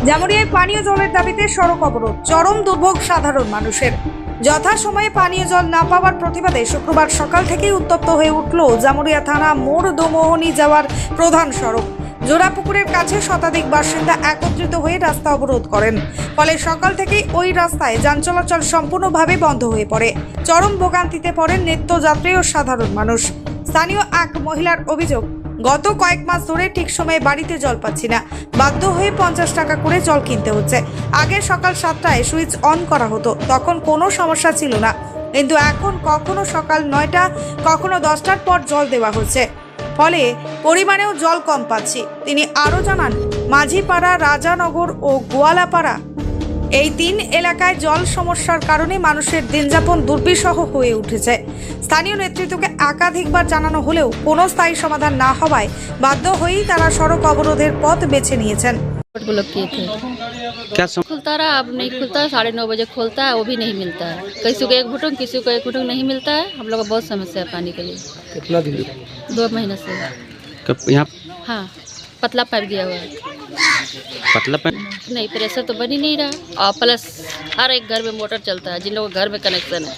জামুরিয়ায় পানীয় জলের দাবিতে সড়ক অবরোধ, চরম দুর্ভোগ সাধারণ মানুষের। যথাসময়ে পানীয় জল না পাওয়ার প্রতিবাদে শুক্রবার সকাল থেকেই উত্তপ্ত হয়ে উঠল জামুরিয়া থানা মোড় দোমোহনী যাওয়ার প্রধান সড়ক। জোড়াপুকুরের কাছে শতাধিক বাসিন্দা একত্রিত হয়ে রাস্তা অবরোধ করেন। ফলে সকাল থেকেই ওই রাস্তায় যান চলাচল সম্পূর্ণভাবে বন্ধ হয়ে পড়ে। চরম ভোগান্তিতে পড়েন নিত্যযাত্রী ও সাধারণ মানুষ। স্থানীয় এক মহিলার অভিযোগ, গত কয়েক মাস ধরে ঠিক সময়ে বাড়িতে জল পাচ্ছি না, বাধ্য হয়ে 50 টাকা করে জল কিনতে হচ্ছে। আগে সকাল 7টায় সুইচ অন করা হতো, তখন কোনো সমস্যা ছিল না, কিন্তু এখন কখনো সকাল 9টা কখনো 10টার পর জল দেওয়া হচ্ছে, ফলে পরিমাণেও জল কম পাচ্ছি। তিনি আরও জানান, মাঝিপাড়া, রাজানগর ও গোয়ালাপাড়া এই 3 এলাকায় জল সমস্যার কারণে মানুষের দিনযাপন দুর্বিষহ হয়ে উঠেছে। স্থানীয় নেতৃত্বকে একাধিকবার জানানো হলেও কোনো স্থায়ী সমাধান না হওয়ায় বাধ্য হয়েই তারা সড়ক অবরোধের পথ বেছে নিয়েছেন। ब्लॉक किए थे, क्या खुलता रहा, अब नहीं खुलता। 9:30 बजे खुलता है, वो भी नहीं मिलता है। किसी को 1 घुटन, किसी को 1 घुटन नहीं मिलता है। हम लोग को बहुत समस्या है पानी के लिए। कितना दिन 2 महीने से। कब यहाँ हाँ, पतला पाइप दिया हुआ है। पतला पाइप नहीं, प्रेशर तो बन ही नहीं रहा, और प्लस हर एक घर में मोटर चलता है, जिन लोगों के घर में कनेक्शन है।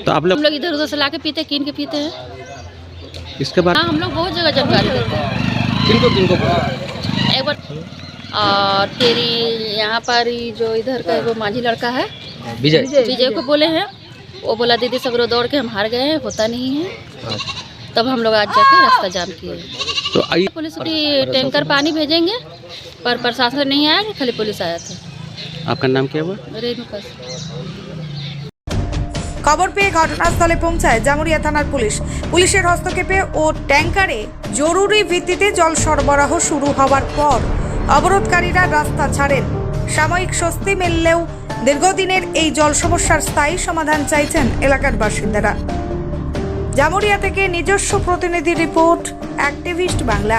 तो आप हम लोग इधर उधर से ला के पीते, कीन के पीते हैं। इसके बाद हाँ, हम लोग बहुत जगह जानकारी देते हैं। किनको एक बार और तेरी यहाँ पर ही जो इधर का वो माझी लड़का है विजय को बोले हैं, वो बोला दीदी सगरो दौड़ के हम हार गए हैं, होता नहीं है। तब हम लोग आज जाके रास्ता जाम किए। तो आई पुलिस भी टैंकर पानी भेजेंगे, पर प्रशासन नहीं आया, खाली पुलिस आया था। आपका नाम क्या हुआ? रेणुका। খবর পেয়ে ঘটনাস্থলে পৌঁছায় জামুরিয়া থানার পুলিশ। পুলিশের হস্তক্ষেপে ও ট্যাঙ্কারে জরুরি ভিত্তিতে জল সরবরাহ শুরু হওয়ার পর অবরোধকারীরা রাস্তা ছাড়েন। সাময়িক স্বস্তি মিললেও দীর্ঘদিনের এই জল সমস্যার স্থায়ী সমাধান চাইছেন এলাকার বাসিন্দারা। জামুরিয়া থেকে নিজস্ব প্রতিনিধি রিপোর্ট, অ্যাক্টিভিস্ট বাংলা।